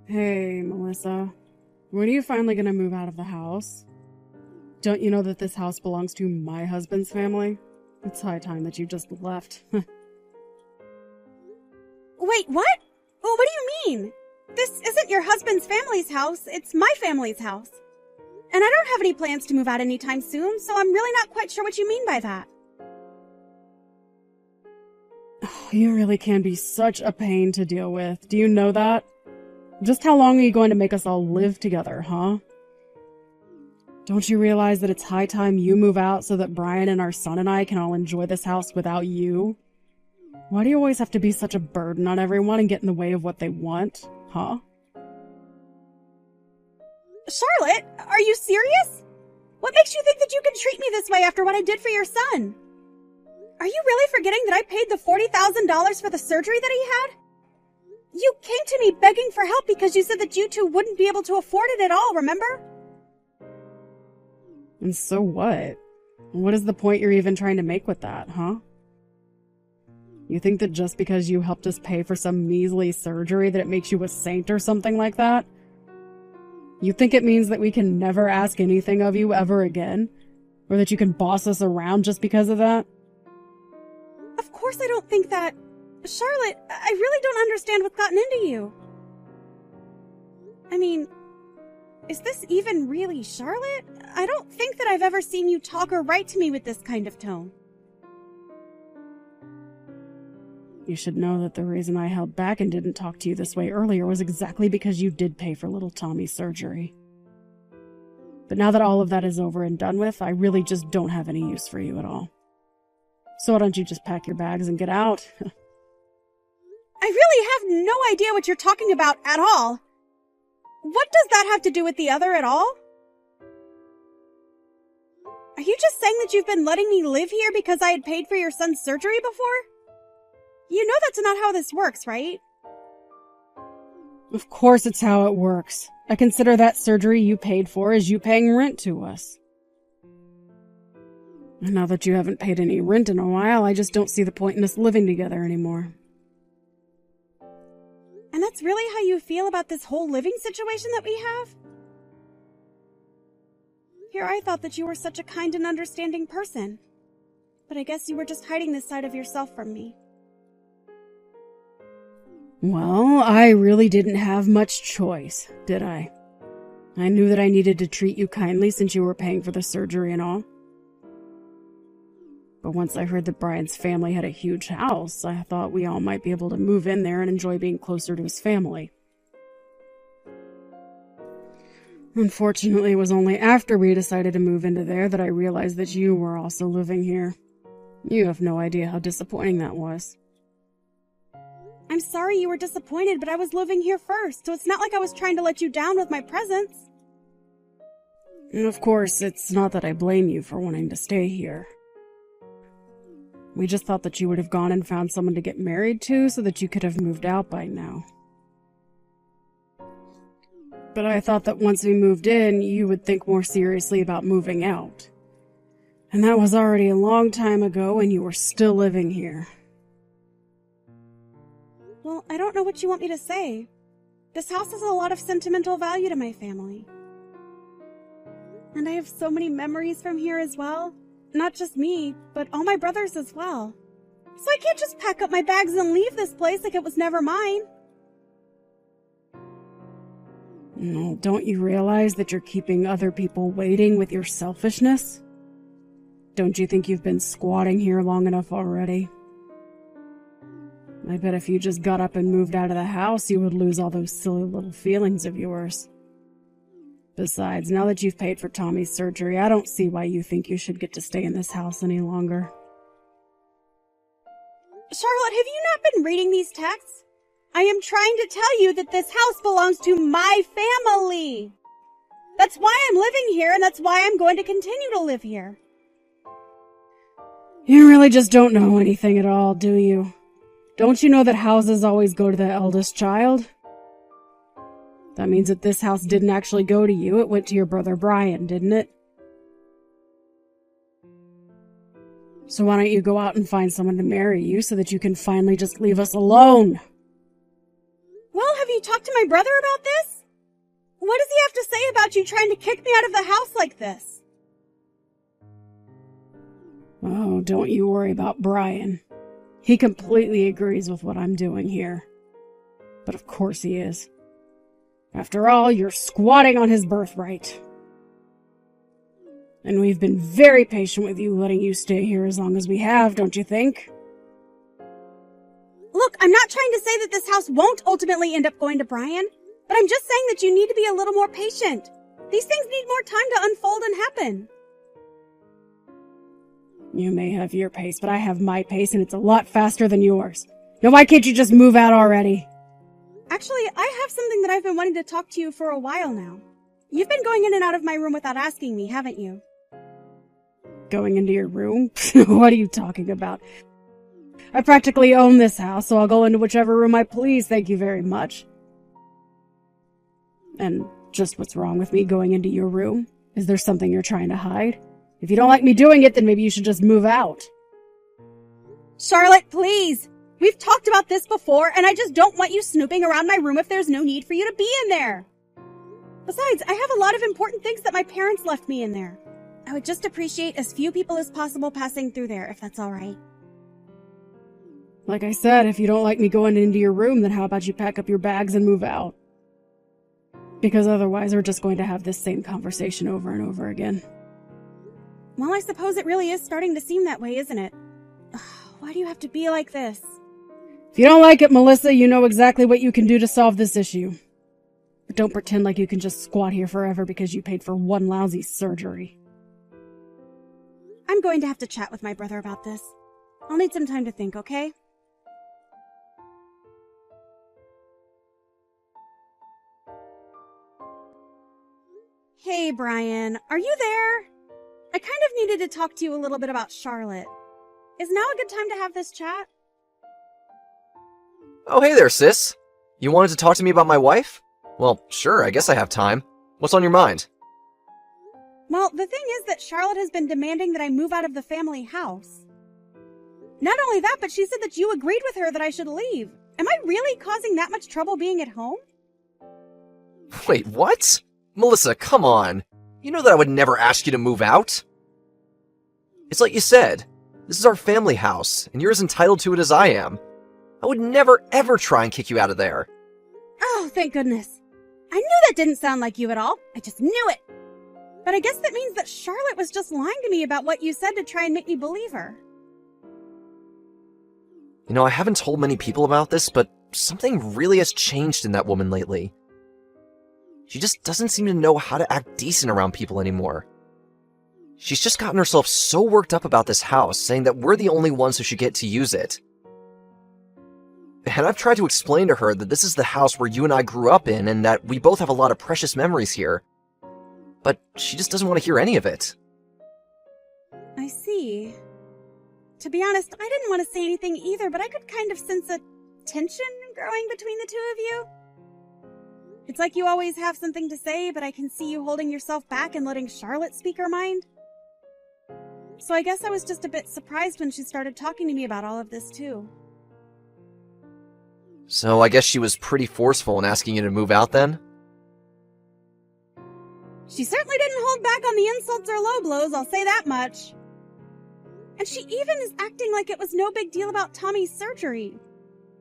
Hey, Melissa. When are you finally gonna move out of the house? Don't you know that this house belongs to my husband's family? It's high time that you just left. Wait, what? Oh, what do you mean? This isn't your husband's family's house, it's my family's house. And I don't have any plans to move out anytime soon, so I'm really not quite sure what you mean by that. You really can be such a pain to deal with. Do you know that? Just how long are you going to make us all live together, huh? Don't you realize that it's high time you move out so that Brian and our son and I can all enjoy this house without you? Why do you always have to be such a burden on everyone and get in the way of what they want, huh? Charlotte, are you serious? What makes you think that you can treat me this way after what I did for your son? Are you really forgetting that I paid the $40,000 for the surgery that he had? You came to me begging for help because you said that you two wouldn't be able to afford it at all, remember? And so what? What is the point you're even trying to make with that, huh? You think that just because you helped us pay for some measly surgery that it makes you a saint or something like that? You think it means that we can never ask anything of you ever again? Or that you can boss us around just because of that? Of course I don't think that. Charlotte, I really don't understand what's gotten into you. I mean, is this even really Charlotte? I don't think that I've ever seen you talk or write to me with this kind of tone. You should know that the reason I held back and didn't talk to you this way earlier was exactly because you did pay for little Tommy's surgery. But now that all of that is over and done with, I really just don't have any use for you at all. So why don't you just pack your bags and get out? I really have no idea what you're talking about at all. What does that have to do with the other at all? Are you just saying that you've been letting me live here because I had paid for your son's surgery before? You know that's not how this works, right? Of course it's how it works. I consider that surgery you paid for as you paying rent to us. And now that you haven't paid any rent in a while, I just don't see the point in us living together anymore. And that's really how you feel about this whole living situation that we have? Here I thought that you were such a kind and understanding person. But I guess you were just hiding this side of yourself from me. Well, I really didn't have much choice, did I? I knew that I needed to treat you kindly since you were paying for the surgery and all. But once I heard that Brian's family had a huge house, I thought we all might be able to move in there and enjoy being closer to his family. Unfortunately, it was only after we decided to move into there that I realized that you were also living here. You have no idea how disappointing that was. I'm sorry you were disappointed, but I was living here first, so it's not like I was trying to let you down with my presence. And of course, it's not that I blame you for wanting to stay here. We just thought that you would have gone and found someone to get married to so that you could have moved out by now. But I thought that once we moved in, you would think more seriously about moving out. And that was already a long time ago and you were still living here. Well, I don't know what you want me to say. This house has a lot of sentimental value to my family. And I have so many memories from here as well. Not just me, but all my brothers as well. So I can't just pack up my bags and leave this place like it was never mine. No, don't you realize that you're keeping other people waiting with your selfishness? Don't you think you've been squatting here long enough already? I bet if you just got up and moved out of the house, you would lose all those silly little feelings of yours. Besides, now that you've paid for Tommy's surgery, I don't see why you think you should get to stay in this house any longer. Charlotte, have you not been reading these texts? I am trying to tell you that this house belongs to my family. That's why I'm living here, and that's why I'm going to continue to live here. You really just don't know anything at all, do you? Don't you know that houses always go to the eldest child? That means that this house didn't actually go to you, it went to your brother Brian, didn't it? So why don't you go out and find someone to marry you so that you can finally just leave us alone? Well, have have you talked to my brother about this? What does he have to say about you trying to kick me out of the house like this? Oh, don't you worry about Brian. He completely agrees with what I'm doing here. But of course he is. After all, you're squatting on his birthright. And we've been very patient with you, letting you stay here as long as we have, don't you think? Look, I'm not trying to say that this house won't ultimately end up going to Brian, but I'm just saying that you need to be a little more patient. These things need more time to unfold and happen. You may have your pace, but I have my pace, and it's a lot faster than yours. Now why can't you just move out already? Actually, I have something that I've been wanting to talk to you for a while now. You've been going in and out of my room without asking me, haven't you? Going into your room? What are you talking about? I practically own this house, so I'll go into whichever room I please, thank you very much. And just what's wrong with me going into your room? Is there something you're trying to hide? If you don't like me doing it, then maybe you should just move out. Charlotte, please! We've talked about this before, and I just don't want you snooping around my room if there's no need for you to be in there. Besides, I have a lot of important things that my parents left me in there. I would just appreciate as few people as possible passing through there, if that's all right. Like I said, if you don't like me going into your room, then how about you pack up your bags and move out? Because otherwise, we're just going to have this same conversation over and over again. Well, I suppose it really is starting to seem that way, isn't it? Ugh, why do you have to be like this? If you don't like it, Melissa, you know exactly what you can do to solve this issue. But don't pretend like you can just squat here forever because you paid for one lousy surgery. I'm going to have to chat with my brother about this. I'll need some time to think, okay? Hey, Brian, are you there? I kind of needed to talk to you a little bit about Charlotte. Is now a good time to have this chat? Oh, hey there, sis. You wanted to talk to me about my wife? Well, sure, I guess I have time. What's on your mind? Well, the thing is that Charlotte has been demanding that I move out of the family house. Not only that, but she said that you agreed with her that I should leave. Am I really causing that much trouble being at home? Wait, what? Melissa, come on. You know that I would never ask you to move out. It's like you said. This is our family house, and you're as entitled to it as I am. I would never, ever try and kick you out of there. Oh, thank goodness. I knew that didn't sound like you at all. I just knew it. But I guess that means that Charlotte was just lying to me about what you said to try and make me believe her. You know, I haven't told many people about this, but something really has changed in that woman lately. She just doesn't seem to know how to act decent around people anymore. She's just gotten herself so worked up about this house, saying that we're the only ones who should get to use it. And I've tried to explain to her that this is the house where you and I grew up in, and that we both have a lot of precious memories here. But she just doesn't want to hear any of it. I see. To be honest, I didn't want to say anything either, but I could kind of sense a tension growing between the two of you. It's like you always have something to say, but I can see you holding yourself back and letting Charlotte speak her mind. So I guess I was just a bit surprised when she started talking to me about all of this too. So I guess she was pretty forceful in asking you to move out then? She certainly didn't hold back on the insults or low blows, I'll say that much. And she even is acting like it was no big deal about Tommy's surgery.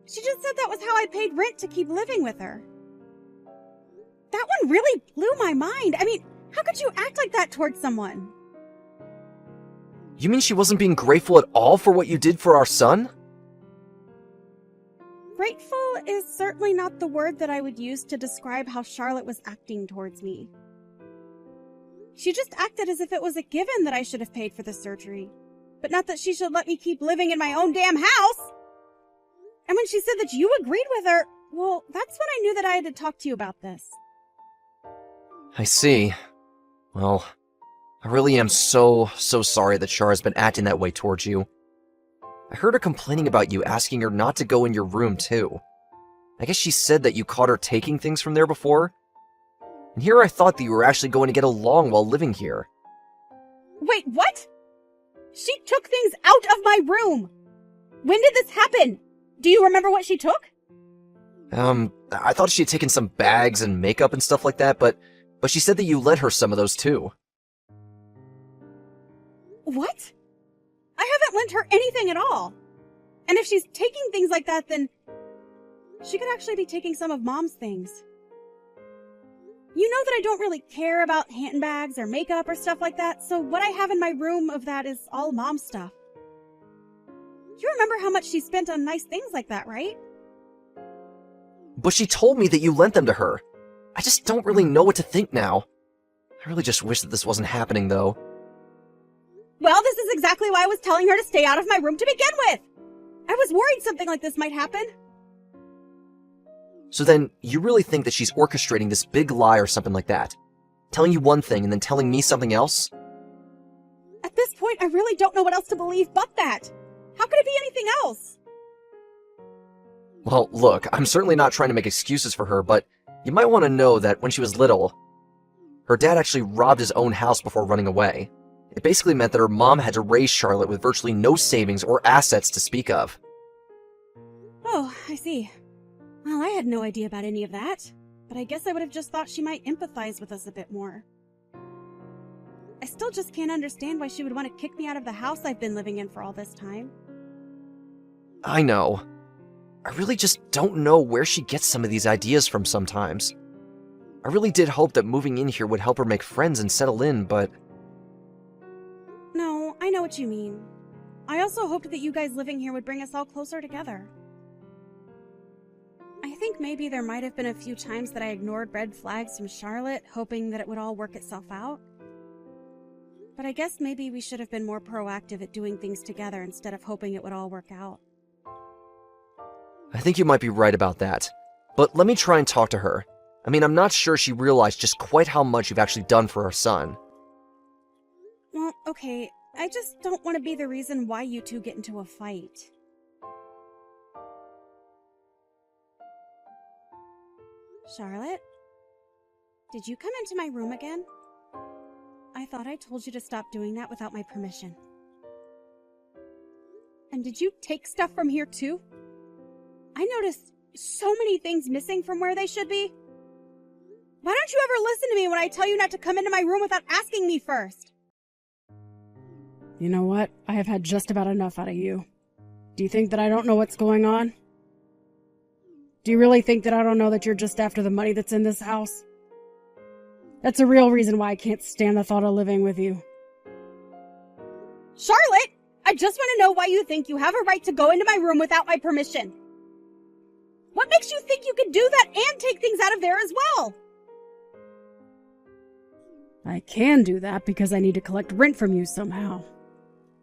She just said that was how I paid rent to keep living with her. That one really blew my mind. I mean, how could you act like that towards someone? You mean she wasn't being grateful at all for what you did for our son? Grateful is certainly not the word that I would use to describe how Charlotte was acting towards me. She just acted as if it was a given that I should have paid for the surgery, but not that she should let me keep living in my own damn house. And when she said that you agreed with her, well, that's when I knew that I had to talk to you about this. I see. Well, I really am so sorry that Char has been acting that way towards you. I heard her complaining about you, asking her not to go in your room, too. I guess she said that you caught her taking things from there before. And here I thought that you were actually going to get along while living here. Wait, what? She took things out of my room! When did this happen? Do you remember what she took? I thought she had taken some bags and makeup and stuff like that, but she said that you lent her some of those too. What? I haven't lent her anything at all. And if she's taking things like that, then she could actually be taking some of Mom's things. You know that I don't really care about handbags or makeup or stuff like that, so what I have in my room of that is all Mom's stuff. You remember how much she spent on nice things like that, right? But she told me that you lent them to her. I just don't really know what to think now. I really just wish that this wasn't happening, though. Well, this is exactly why I was telling her to stay out of my room to begin with. I was worried something like this might happen. So then, you really think that she's orchestrating this big lie or something like that? Telling you one thing and then telling me something else? At this point, I really don't know what else to believe but that. How could it be anything else? Well, look, I'm certainly not trying to make excuses for her, but you might want to know that when she was little, her dad actually robbed his own house before running away. It basically meant that her mom had to raise Charlotte with virtually no savings or assets to speak of. Oh, I see. Well, I had no idea about any of that, but I guess I would have just thought she might empathize with us a bit more. I still just can't understand why she would want to kick me out of the house I've been living in for all this time. I know. I really just don't know where she gets some of these ideas from sometimes. I really did hope that moving in here would help her make friends and settle in, but... No, I know what you mean. I also hoped that you guys living here would bring us all closer together. I think maybe there might have been a few times that I ignored red flags from Charlotte, hoping that it would all work itself out. But I guess maybe we should have been more proactive at doing things together instead of hoping it would all work out. I think you might be right about that. But let me try and talk to her. I mean, I'm not sure she realized just quite how much you've actually done for our son. Well, okay, I just don't want to be the reason why you two get into a fight. Charlotte? Did you come into my room again? I thought I told you to stop doing that without my permission. And did you take stuff from here too? I noticed so many things missing from where they should be. Why don't you ever listen to me when I tell you not to come into my room without asking me first? You know what? I have had just about enough out of you. Do you think that I don't know what's going on? Do you really think that I don't know that you're just after the money that's in this house? That's a real reason why I can't stand the thought of living with you. Charlotte, I just want to know why you think you have a right to go into my room without my permission. What makes you think you can do that and take things out of there as well? I can do that because I need to collect rent from you somehow.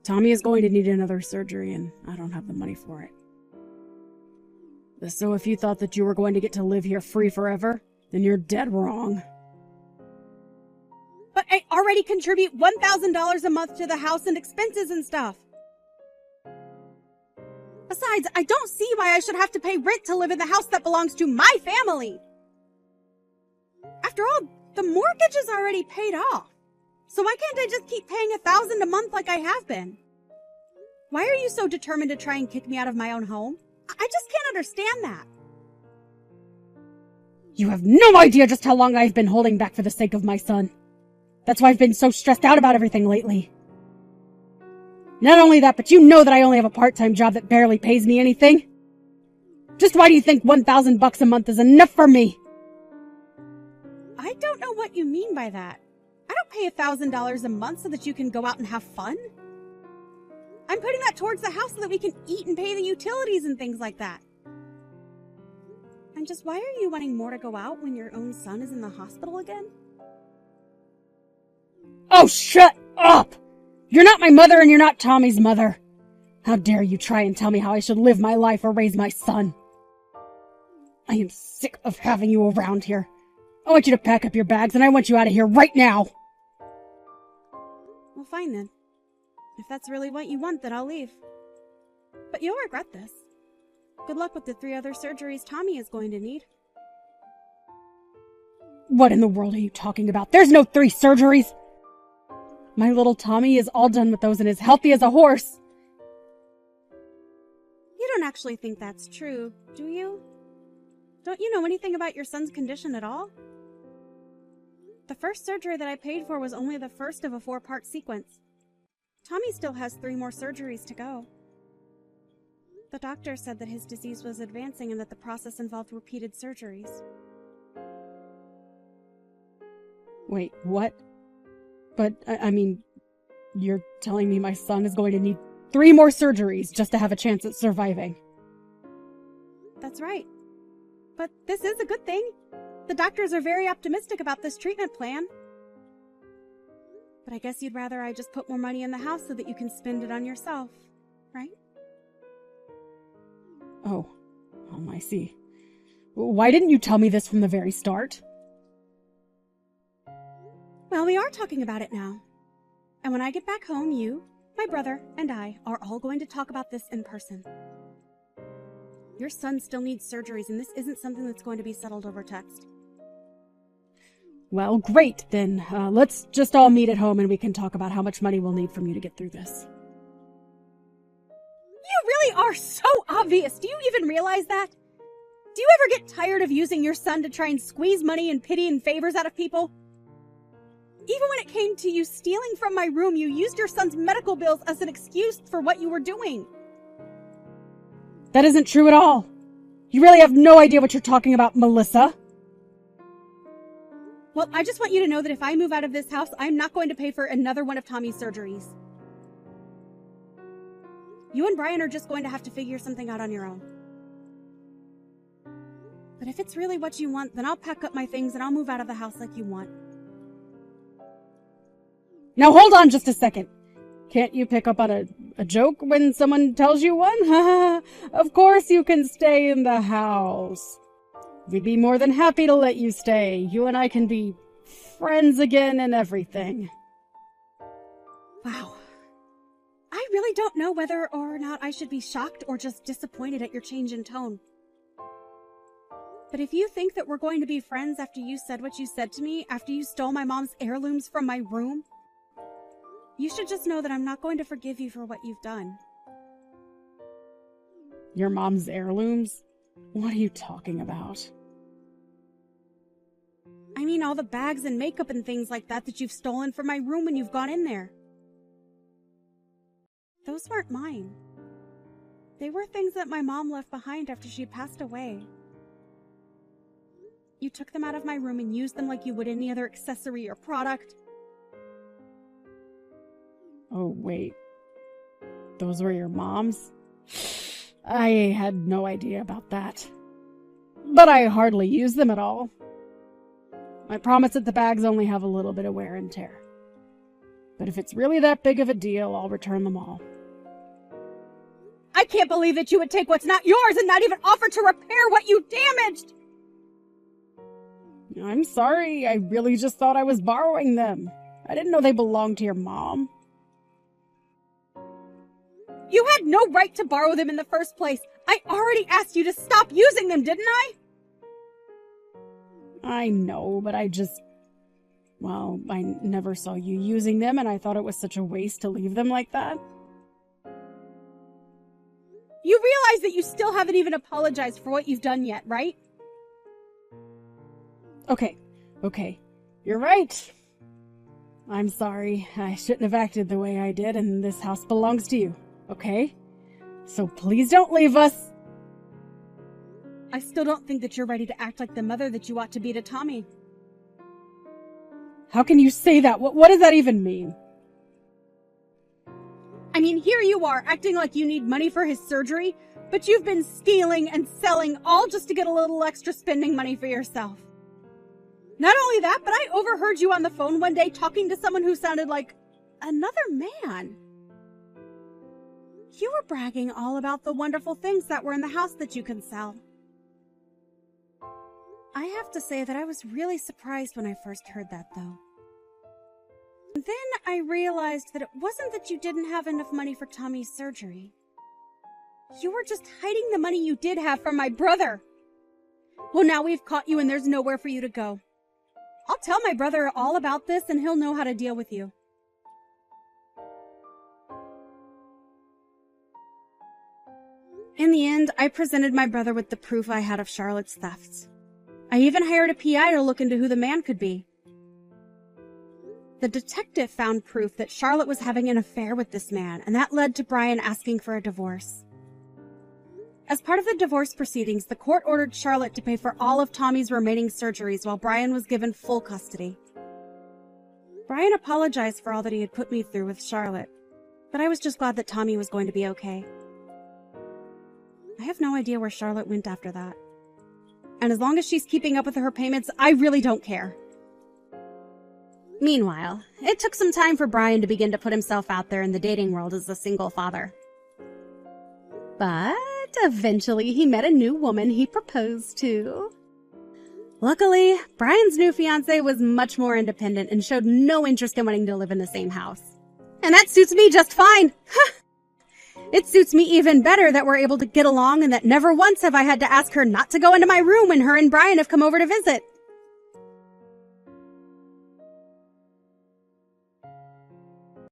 Tommy is going to need another surgery and I don't have the money for it. So if you thought that you were going to get to live here free forever, then you're dead wrong. But I already contribute $1,000 a month to the house and expenses and stuff. Besides, I don't see why I should have to pay rent to live in the house that belongs to my family. After all, the mortgage is already paid off. So why can't I just keep paying $1,000 a month like I have been? Why are you so determined to try and kick me out of my own home? I just can't understand that. You have no idea just how long I've been holding back for the sake of my son. That's why I've been so stressed out about everything lately. Not only that, but you know that I only have a part-time job that barely pays me anything. Just why do you think $1,000 a month is enough for me? I don't know what you mean by that. I don't pay $1,000 a month so that you can go out and have fun. I'm putting that towards the house so that we can eat and pay the utilities and things like that. And just why are you wanting more to go out when your own son is in the hospital again? Oh, shut up! You're not my mother and you're not Tommy's mother. How dare you try and tell me how I should live my life or raise my son? I am sick of having you around here. I want you to pack up your bags and I want you out of here right now. Well, fine then. If that's really what you want, then I'll leave. But you'll regret this. Good luck with the 3 other surgeries Tommy is going to need. What in the world are you talking about? There's no 3 surgeries! My little Tommy is all done with those and is healthy as a horse. You don't actually think that's true, do you? Don't you know anything about your son's condition at all? The first surgery that I paid for was only the first of a 4-part sequence. Tommy still has 3 more surgeries to go. The doctor said that his disease was advancing and that the process involved repeated surgeries. Wait, what? But, I mean, you're telling me my son is going to need 3 more surgeries just to have a chance at surviving? That's right. But this is a good thing. The doctors are very optimistic about this treatment plan. But I guess you'd rather I just put more money in the house so that you can spend it on yourself, right? Oh, I see. Why didn't you tell me this from the very start? Well, we are talking about it now. And when I get back home, you, my brother, and I are all going to talk about this in person. Your son still needs surgeries, and this isn't something that's going to be settled over text. Well, great, then. Let's just all meet at home and we can talk about how much money we'll need from you to get through this. You really are so obvious. Do you even realize that? Do you ever get tired of using your son to try and squeeze money and pity and favors out of people? Even when it came to you stealing from my room, you used your son's medical bills as an excuse for what you were doing. That isn't true at all. You really have no idea what you're talking about, Melissa. Well, I just want you to know that if I move out of this house, I'm not going to pay for another one of Tommy's surgeries. You and Brian are just going to have to figure something out on your own. But if it's really what you want, then I'll pack up my things and I'll move out of the house like you want. Now hold on just a second. Can't you pick up on a joke when someone tells you one? Of course you can stay in the house. We'd be more than happy to let you stay. You and I can be friends again and everything. Wow. I really don't know whether or not I should be shocked or just disappointed at your change in tone. But if you think that we're going to be friends after you said what you said to me, after you stole my mom's heirlooms from my room, you should just know that I'm not going to forgive you for what you've done. Your mom's heirlooms? What are you talking about? I mean all the bags and makeup and things like that you've stolen from my room when you've gone in there. Those weren't mine. They were things that my mom left behind after she passed away. You took them out of my room and used them like you would any other accessory or product. Oh, wait. Those were your mom's? I had no idea about that. But I hardly use them at all. I promise that the bags only have a little bit of wear and tear. But if it's really that big of a deal, I'll return them all. I can't believe that you would take what's not yours and not even offer to repair what you damaged! I'm sorry, I really just thought I was borrowing them. I didn't know they belonged to your mom. You had no right to borrow them in the first place. I already asked you to stop using them, didn't I? I know, but I never saw you using them, and I thought it was such a waste to leave them like that. You realize that you still haven't even apologized for what you've done yet, right? Okay. You're right. I'm sorry. I shouldn't have acted the way I did, and this house belongs to you, okay? So please don't leave us. I still don't think that you're ready to act like the mother that you ought to be to Tommy. How can you say that? What does that even mean? I mean, here you are, acting like you need money for his surgery, but you've been stealing and selling all just to get a little extra spending money for yourself. Not only that, but I overheard you on the phone one day talking to someone who sounded like another man. You were bragging all about the wonderful things that were in the house that you can sell. I have to say that I was really surprised when I first heard that, though. Then I realized that it wasn't that you didn't have enough money for Tommy's surgery. You were just hiding the money you did have from my brother. Well, now we've caught you and there's nowhere for you to go. I'll tell my brother all about this and he'll know how to deal with you. In the end, I presented my brother with the proof I had of Charlotte's thefts. I even hired a PI to look into who the man could be. The detective found proof that Charlotte was having an affair with this man, and that led to Brian asking for a divorce. As part of the divorce proceedings, the court ordered Charlotte to pay for all of Tommy's remaining surgeries while Brian was given full custody. Brian apologized for all that he had put me through with Charlotte, but I was just glad that Tommy was going to be okay. I have no idea where Charlotte went after that. And as long as she's keeping up with her payments, I really don't care. Meanwhile, it took some time for Brian to begin to put himself out there in the dating world as a single father. But eventually he met a new woman he proposed to. Luckily, Brian's new fiancée was much more independent and showed no interest in wanting to live in the same house. And that suits me just fine. It suits me even better that we're able to get along and that never once have I had to ask her not to go into my room when her and Brian have come over to visit.